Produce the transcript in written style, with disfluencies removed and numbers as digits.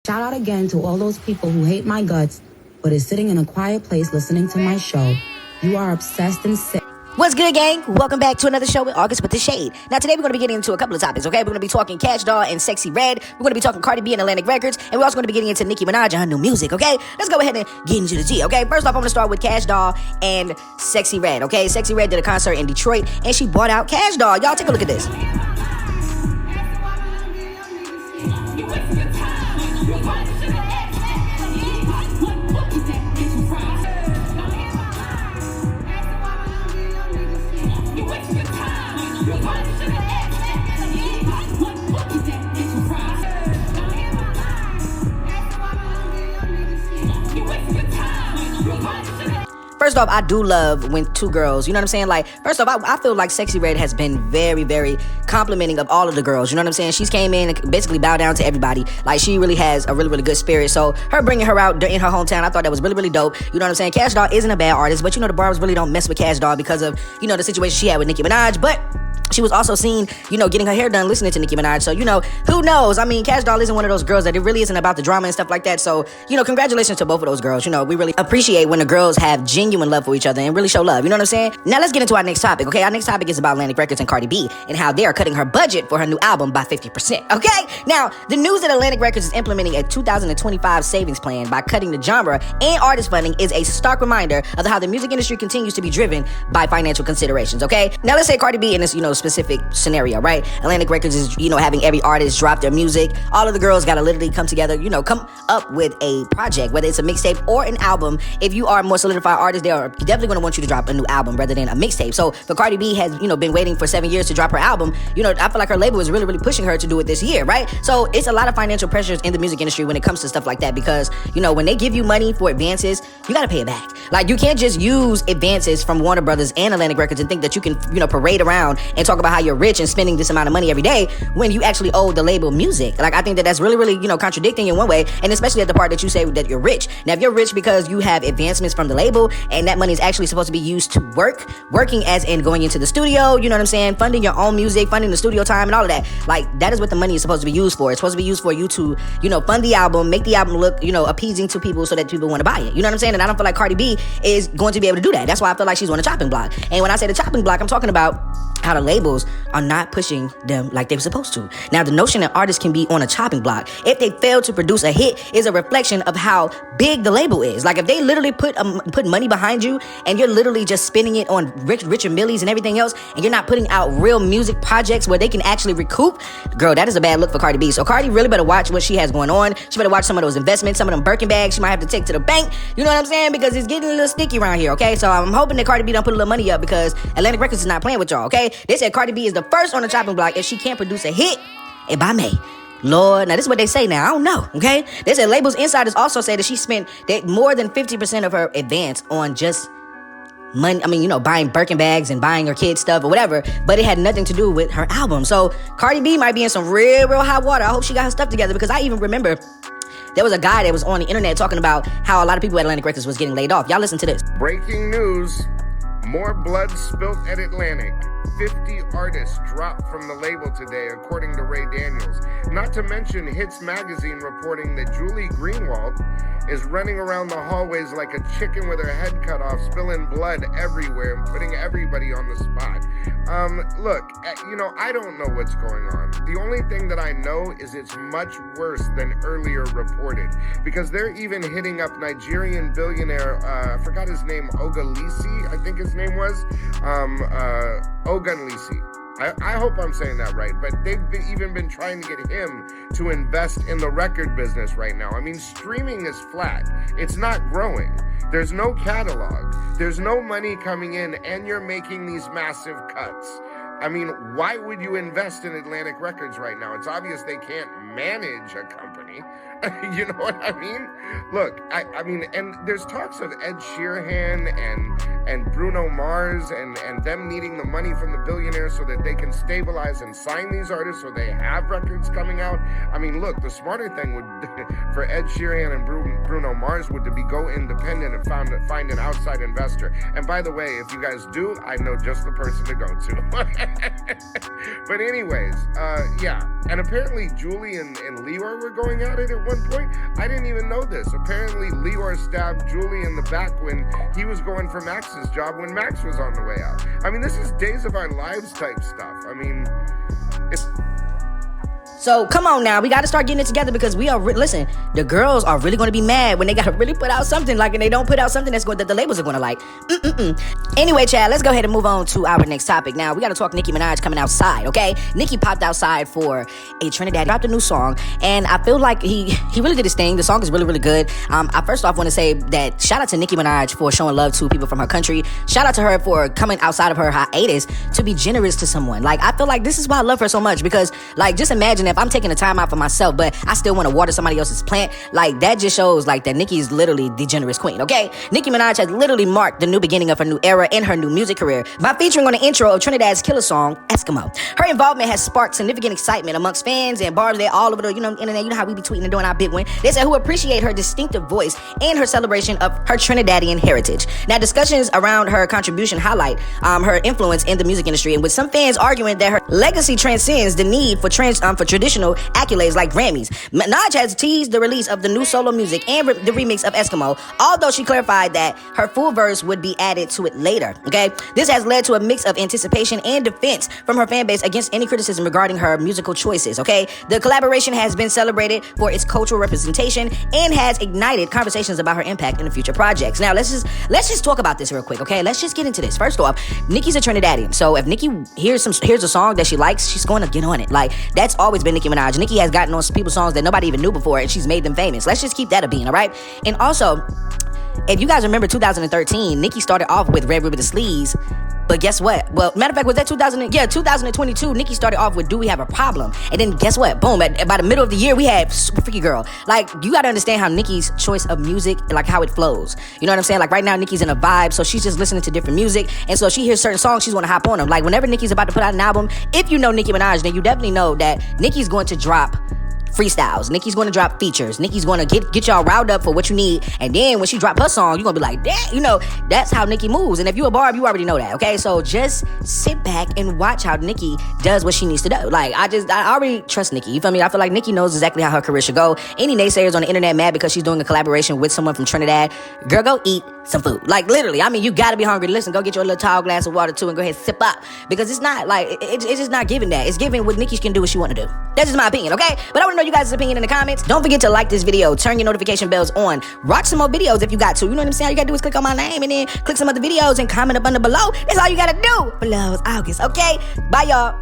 Shout out again to all those people who hate my guts, but is sitting in a quiet place listening to my show. You are obsessed and sick. What's good, gang? Welcome back to another show with August with the Shade. Now, today we're going to be getting into a couple of topics, okay? We're going to be talking Kash and Sexyy Red. We're going to be talking Cardi B and Atlantic Records. And we're also going to be getting into Nicki Minaj and her new music, okay? Let's go ahead and get into the tea, okay? First off, I'm going to start with Kash and Sexyy Red, okay? Sexyy Red did a concert in Detroit, and she bought out Kash. Y'all take a look at this. First off, I do love when two girls, you know what I'm saying? Like, first off, I feel like Sexyy Red has been very, very complimenting of all of the girls. You know what I'm saying? She's came in and basically bowed down to everybody. Like, she really has a really, really good spirit. So, her bringing her out in her hometown, I thought that was really, really dope. You know what I'm saying? Kash isn't a bad artist, but you know, the barbs really don't mess with Kash because of, you know, the situation she had with Nicki Minaj. But she was also seen, you know, getting her hair done listening to Nicki Minaj. So, you know, who knows? I mean, Kash isn't one of those girls that it really isn't about the drama and stuff like that. So, you know, congratulations to both of those girls. You know, we really appreciate when the girls have genuine love for each other and really show love. You know what I'm saying? Now, let's get into our next topic, okay? Our next topic is about Atlantic Records and Cardi B and how they are cutting her budget for her new album by 50%, okay? Now, the news that Atlantic Records is implementing a 2025 savings plan by cutting the genre and artist funding is a stark reminder of how the music industry continues to be driven by financial considerations, okay? Now, let's say Cardi B in this, you know, specific scenario, right? Atlantic Records is, you know, having every artist drop their music. All of the girls gotta literally come together, you know, come up with a project, whether it's a mixtape or an album. If you are a more solidified artist, they are definitely gonna want you to drop a new album rather than a mixtape. So, for Cardi B has, you know, been waiting for 7 years to drop her album, you know, I feel like her label is really, really pushing her to do it this year, right? So, it's a lot of financial pressures in the music industry when it comes to stuff like that because, you know, when they give you money for advances, you gotta pay it back. Like, you can't just use advances from Warner Brothers and Atlantic Records and think that you can, you know, parade around and talk about how you're rich and spending this amount of money every day when you actually owe the label music. Like, I think that that's really, really, you know, contradicting in one way, and especially at the part that you say that you're rich. Now, if you're rich because you have advancements from the label and that money is actually supposed to be used to working as in going into the studio, you know what I'm saying, funding your own music, funding the studio time and all of that, like, that is what the money is supposed to be used for. It's supposed to be used for you to, you know, fund the album, make the album look, you know, appeasing to people so that people want to buy it. You know what I'm saying? And I don't feel like Cardi B is going to be able to do that. That's why I feel like she's on the chopping block. And when I say the chopping block, I'm talking about how the labels are not pushing them like they were supposed to. Now, the notion that artists can be on a chopping block if they fail to produce a hit is a reflection of how big the label is. Like, if they literally put money behind you and you're literally just spending it on Richard Milles and everything else, and you're not putting out real music projects where they can actually recoup, girl, that is a bad look for Cardi B. So Cardi really better watch what she has going on. She better watch some of those investments, some of them Birkin bags she might have to take to the bank. You know what I'm saying? Because it's getting a little sticky around here, okay? So I'm hoping that Cardi B don't put a little money up because Atlantic Records is not playing with y'all, okay? They said Cardi B is the first on the chopping block if she can't produce a hit by May. Lord, now this is what they say now. I don't know, okay? They said labels insiders also say that she spent more than 50% of her advance on just money. I mean, you know, buying Birkin bags and buying her kids stuff or whatever, but it had nothing to do with her album. So Cardi B might be in some real hot water. I hope she got her stuff together because I even remember there was a guy that was on the internet talking about how a lot of people at Atlantic Records was getting laid off. Y'all listen to this. Breaking news. More blood spilt at Atlantic. 50 artists dropped from the label today, according to Ray Daniels. Not to mention Hits Magazine reporting that Julie Greenwald is running around the hallways like a chicken with her head cut off, spilling blood everywhere and putting everybody on the spot. Look, you know, I don't know what's going on. The only thing that I know is it's much worse than earlier reported, because they're even hitting up Nigerian billionaire, I forgot his name, Ogunlisi, I think his name was, Ogunlisi. I hope I'm saying that right, but they've even been trying to get him to invest in the record business right now. I mean, streaming is flat. It's not growing. There's no catalog. There's no money coming in, and you're making these massive cuts. I mean, why would you invest in Atlantic Records right now? It's obvious they can't manage a company. You know what I mean? Look, I mean, and there's talks of Ed Sheeran and Bruno Mars and them needing the money from the billionaires so that they can stabilize and sign these artists so they have records coming out. I mean, look, the smarter thing would for Ed Sheeran and Bruno Mars would to be go independent and find an outside investor. And by the way, if you guys do, I know just the person to go to. But anyways, yeah. And apparently Julie and Leor were going at it at one point. I didn't even know this. Apparently Leor stabbed Julie in the back when he was going for Max's job when Max was on the way out. I mean, this is Days of Our Lives type stuff. I mean, it's... So come on now, we got to start getting it together because we are, listen, the girls are really going to be mad when they got to really put out something like, and they don't put out something that the labels are going to like. Anyway, Chad, let's go ahead and move on to our next topic. Now, we got to talk Nicki Minaj coming outside, okay? Nicki popped outside for a Trinidad, dropped a new song, and I feel like he really did his thing. The song is really, really good. I first off want to say that shout out to Nicki Minaj for showing love to people from her country. Shout out to her for coming outside of her hiatus to be generous to someone. Like, I feel like this is why I love her so much because, like, just imagine if I'm taking the time out for myself, but I still want to water somebody else's plant. Like, that just shows like that Nicki is literally the generous queen, okay? Nicki Minaj has literally marked the new beginning of her new era in her new music career by featuring on the intro of Trinidad's killer song, Eskimo. Her involvement has sparked significant excitement amongst fans and bars there all over the internet. You know how we be tweeting and doing our big one. They said who appreciate her distinctive voice and her celebration of her Trinidadian heritage. Now, discussions around her contribution highlight her influence in the music industry, and with some fans arguing that her legacy transcends the need for traditional accolades like Grammys. Minaj has teased the release of the new solo music and the remix of Eskimo, although she clarified that her full verse would be added to it later, okay? This has led to a mix of anticipation and defense from her fan base against any criticism regarding her musical choices, okay? The collaboration has been celebrated for its cultural representation and has ignited conversations about her impact in the future projects. Now, let's just talk about this real quick, okay? Let's just get into this. First off, Nicki's a Trinidadian, so if Nicki hears a song that she likes, she's going to get on it. Like, that's always been Nicki Minaj. Nicki has gotten on some people's songs that nobody even knew before, and she's made them famous. Let's just keep that a bean, all right? And also, if you guys remember 2013, Nicki started off with Red Ribbon the Sleaze, but guess what? Well, matter of fact, was that 2022, Nicki started off with Do We Have a Problem? And then guess what? Boom, by the middle of the year, we had Super Freaky Girl. Like, you gotta understand how Nicki's choice of music, like how it flows. You know what I'm saying? Like, right now, Nicki's in a vibe, so she's just listening to different music, and so she hears certain songs, she's wanna hop on them. Like, whenever Nicki's about to put out an album, if you know Nicki Minaj, then you definitely know that Nicki's going to drop freestyles. Nicki's going to drop features. Nicki's going to get y'all riled up for what you need. And then when she drop her song, you're going to be like, damn, you know, that's how Nicki moves. And if you a barb, you already know that, okay? So just sit back and watch how Nicki does what she needs to do. Like, I already trust Nicki. You feel me? I feel like Nicki knows exactly how her career should go. Any naysayers on the internet mad because she's doing a collaboration with someone from Trinidad, girl, go eat some food. Like, literally, I mean, you got to be hungry. Listen, go get your little tall glass of water too and go ahead and sip up. Because it's not like, it's just not giving that. It's giving what Nicki can do what she want to do. That's just my opinion, okay? But I want to know you guys' opinion in the comments. Don't forget to like this video, turn your notification bells on, watch some more videos if you got to. You know what I'm saying? All you got to do is click on my name and then click some other videos and comment up under below. That's all you got to do. Below is August, okay? Bye, y'all.